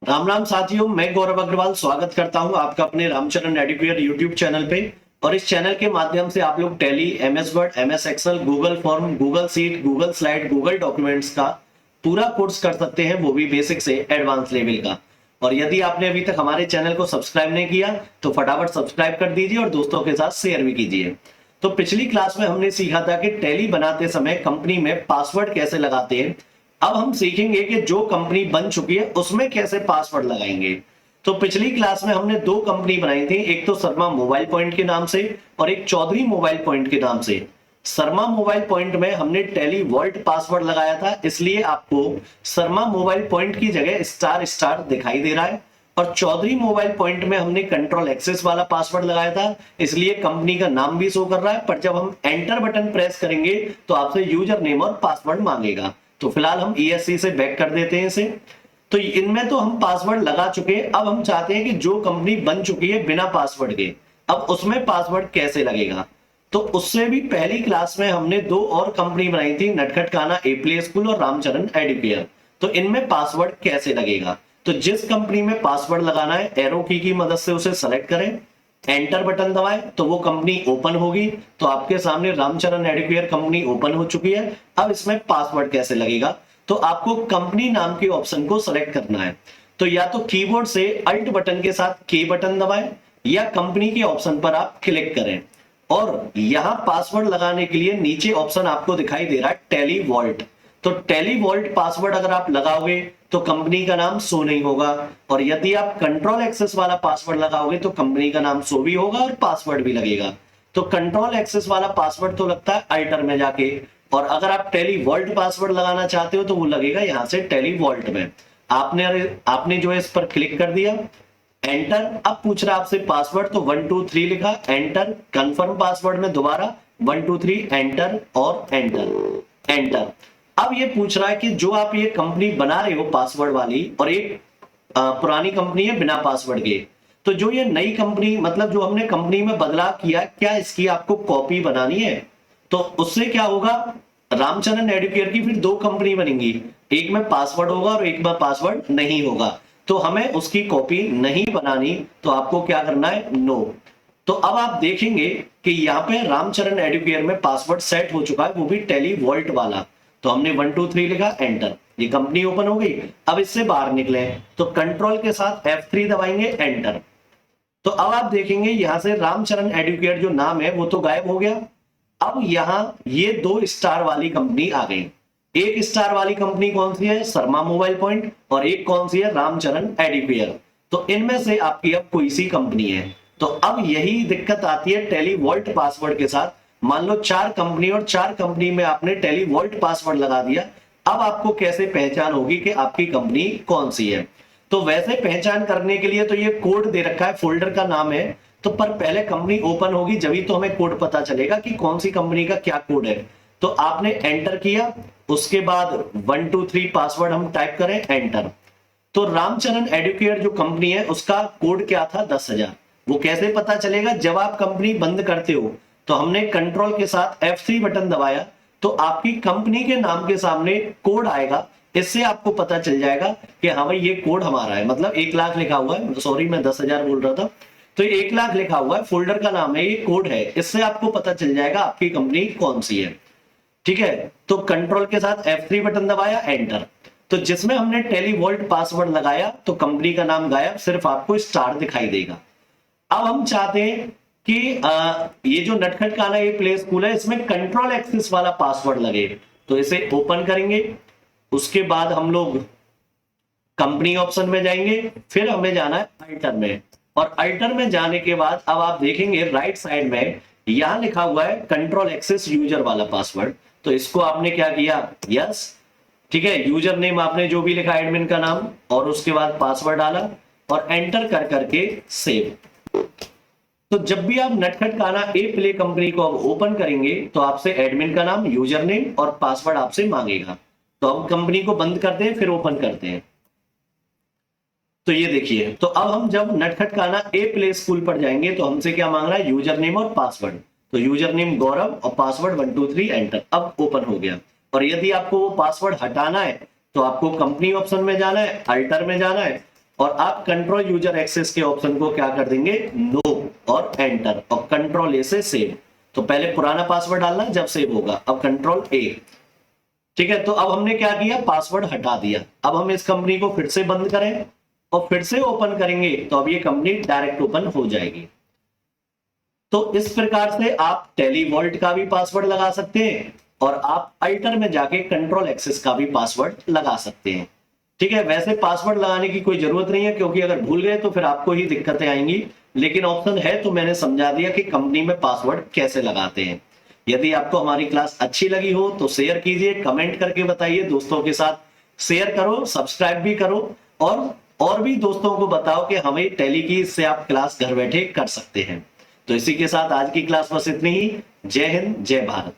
राम राम साथियों, मैं गौरव अग्रवाल स्वागत करता हूं आपका अपने रामचरण एडुकेयर यूट्यूब चैनल पे। और इस चैनल के माध्यम से आप लोग Tally, MS Word, MS Excel, Google form, Google sheet, Google slide, Google documents का पूरा कोर्स कर सकते हैं, वो भी बेसिक से एडवांस लेवल का। और यदि आपने अभी तक हमारे चैनल को सब्सक्राइब नहीं किया तो फटाफट सब्सक्राइब कर दीजिए और दोस्तों के साथ शेयर भी कीजिए। तो पिछली क्लास में हमने सीखा था कि टैली बनाते समय कंपनी में पासवर्ड कैसे लगाते हैं। अब हम सीखेंगे कि जो कंपनी बन चुकी है उसमें कैसे पासवर्ड लगाएंगे। तो पिछली क्लास में हमने दो कंपनी बनाई थी, एक तो शर्मा मोबाइल पॉइंट के नाम से और एक चौधरी मोबाइल पॉइंट के नाम से। शर्मा मोबाइल पॉइंट में हमने टेली वॉल्ट पासवर्ड लगाया था, इसलिए आपको शर्मा मोबाइल पॉइंट की जगह स्टार स्टार दिखाई दे रहा है। और चौधरी मोबाइल पॉइंट में हमने कंट्रोल एक्सेस वाला पासवर्ड लगाया था, इसलिए कंपनी का नाम भी शो कर रहा है, पर जब हम एंटर बटन प्रेस करेंगे तो आपसे यूजर नेम और पासवर्ड मांगेगा। तो फिलहाल हम ESC से बैक कर देते हैं इसे। तो इनमें तो हम पासवर्ड लगा चुके हैं। अब हम चाहते हैं कि जो कंपनी बन चुकी है बिना पासवर्ड के, अब उसमें पासवर्ड कैसे लगेगा। तो उससे भी पहली क्लास में हमने दो और कंपनी बनाई थी, नटखट काना ए प्ले स्कूल और रामचरण एडुकेयर। तो इनमें पासवर्ड कैसे लगेगा, तो जिस कंपनी में पासवर्ड लगाना है एरो की मदद से उसे सेलेक्ट करें, एंटर बटन दबाएं तो वो कंपनी ओपन होगी। तो आपके सामने रामचरण एडुकेयर कंपनी ओपन हो चुकी है। अब इसमें पासवर्ड कैसे लगेगा, तो आपको कंपनी नाम के ऑप्शन को सेलेक्ट करना है। तो या तो कीबोर्ड से अल्ट बटन के साथ के बटन दबाएं या कंपनी के ऑप्शन पर आप क्लिक करें। और यहां पासवर्ड लगाने के लिए नीचे ऑप्शन आपको दिखाई दे रहा है टैली वॉल्ट। तो टैली वॉल्ट पासवर्ड अगर आप लगाओगे तो कंपनी का नाम शो नहीं होगा, और यदि आप कंट्रोल एक्सेस वाला पासवर्ड लगाओगे तो कंपनी का नाम शो भी होगा और पासवर्ड भी लगेगा। तो कंट्रोल एक्सेस वाला पासवर्ड तो लगता है अल्टर में जाके, और अगर आप टैली वॉल्ट पासवर्ड लगाना चाहते हो तो वो लगेगा यहां से टैली वॉल्ट में। आपने जो है इस पर क्लिक कर दिया, एंटर। अब पूछ रहा है आपसे पासवर्ड, तो 1 2 3 लिखा, एंटर। कंफर्म पासवर्ड में दोबारा 1 2 3 एंटर और एंटर एंटर। अब ये पूछ रहा है कि जो आप ये कंपनी बना रहे हो पासवर्ड वाली, और एक पुरानी कंपनी है बिना पासवर्ड के, तो जो ये नई कंपनी, मतलब जो हमने कंपनी में बदलाव किया, क्या इसकी आपको कॉपी बनानी है। तो उससे क्या होगा, रामचरण एडुकेयर की फिर दो कंपनी बनेंगी, एक में पासवर्ड होगा और एक में पासवर्ड नहीं होगा। तो हमें उसकी कॉपी नहीं बनानी, तो आपको क्या करना है, नो। तो अब आप देखेंगे कि यहाँ पे रामचरण एडुकेयर में पासवर्ड सेट हो चुका है, वो भी टैली वॉल्ट वाला। तो हमने 1 2 3 लिखा, एंटर, ये कंपनी ओपन हो गई। अब इससे बाहर निकले तो कंट्रोल के साथ F3 दबाएंगे, एंटर। तो अब आप देखेंगे यहां से रामचरण एडुकेयर जो नाम है वो तो गायब हो गया। अब यहां ये दो स्टार वाली कंपनी आ गई। एक स्टार वाली कंपनी कौन सी है, शर्मा मोबाइल पॉइंट, और एक कौन सी है, रामचरण एडुकेयर। तो इनमें से आपकी अब कोई सी कंपनी है। तो अब यही दिक्कत आती है टैली वॉल्ट पासवर्ड के साथ। मान लो चार कंपनी और चार कंपनी में आपने टैली वॉल्ट पासवर्ड लगा दिया, अब आपको कैसे पहचान होगी कि आपकी कंपनी कौन सी है। तो वैसे पहचान करने के लिए तो ये कोड दे रखा है, फोल्डर का नाम है, तो पर पहले कंपनी ओपन होगी जब तो हमें कोड पता चलेगा कि कौन सी कंपनी का क्या कोड है। तो आपने एंटर किया, उसके बाद 1 2 3 पासवर्ड हम टाइप करें, एंटर। तो रामचरण एडुकेयर जो कंपनी है उसका कोड क्या था, 10,000। वो कैसे पता चलेगा, जब आप कंपनी बंद करते हो तो हमने कंट्रोल के साथ F3 बटन दबाया तो आपकी कंपनी के नाम के सामने कोड आएगा। इससे आपको पता चल जाएगा कि हाँ भाई ये कोड हमारा है, मतलब 1 लाख लिखा हुआ है, सॉरी मैं 10,000 बोल रहा था। तो 1 लाख लिखा हुआ है, फोल्डर का नाम है, ये कोड है। इससे आपको पता चल जाएगा आपकी कंपनी कौन सी है। ठीक है, तो कंट्रोल के साथ F3 बटन दबाया, एंटर। तो जिसमें हमने टैली वॉल्ट पासवर्ड लगाया तो कंपनी का नाम गायब, सिर्फ आपको स्टार दिखाई देगा। अब हम चाहते हैं कि ये जो नटखट काना ये प्ले स्कूल है इसमें कंट्रोल एक्सेस वाला पासवर्ड लगे। तो इसे ओपन करेंगे, उसके बाद हम लोग कंपनी ऑप्शन में जाएंगे, फिर हमें जाना है अल्टर में। और अल्टर में जाने के बाद अब आप देखेंगे राइट साइड में यहां लिखा हुआ है कंट्रोल एक्सेस यूजर वाला पासवर्ड। तो इसको आपने क्या किया, यस। ठीक है, यूजर नेम आपने जो भी लिखा एडमिन का नाम, और उसके बाद पासवर्ड डाला और एंटर कर करके सेव। तो जब भी आप नटखट काना ए प्ले कंपनी को अब ओपन करेंगे तो आपसे एडमिन का नाम, यूजर नेम और पासवर्ड आपसे मांगेगा। तो हम कंपनी को बंद करते हैं फिर ओपन करते हैं। तो ये देखिए, तो अब हम जब नटखट काना ए प्ले स्कूल पर जाएंगे तो हमसे क्या मांग रहा है, यूजर नेम और पासवर्ड। तो यूजर नेम गौरव और पासवर्ड 1 2 3 एंटर। अब ओपन हो गया। और यदि आपको वो पासवर्ड हटाना है तो आपको कंपनी ऑप्शन में जाना है, अल्टर में जाना है, और आप कंट्रोल यूजर एक्सेस के ऑप्शन को क्या कर देंगे, नो, और एंटर, और कंट्रोल ए से सेव। तो पहले पुराना पासवर्ड डालना जब सेव होगा, अब कंट्रोल ए। ठीक है, तो अब हमने क्या किया, पासवर्ड हटा दिया। अब हम इस कंपनी को फिर से बंद करें और फिर से ओपन करेंगे तो अब ये कंपनी डायरेक्ट ओपन हो जाएगी। तो इस प्रकार से आप टैली वॉल्ट का भी पासवर्ड लगा सकते हैं और आप अल्टर में जाके कंट्रोल एक्सेस का भी पासवर्ड लगा सकते हैं। ठीक है, वैसे पासवर्ड लगाने की कोई जरूरत नहीं है, क्योंकि अगर भूल गए तो फिर आपको ही दिक्कतें आएंगी, लेकिन ऑप्शन है तो मैंने समझा दिया कि कंपनी में पासवर्ड कैसे लगाते हैं। यदि आपको हमारी क्लास अच्छी लगी हो तो शेयर कीजिए, कमेंट करके बताइए, दोस्तों के साथ शेयर करो, सब्सक्राइब भी करो, और भी दोस्तों को बताओ कि हमें टैली की इससे आप क्लास घर बैठे कर सकते हैं। तो इसी के साथ आज की क्लास बस इतनी ही। जय हिंद, जय भारत।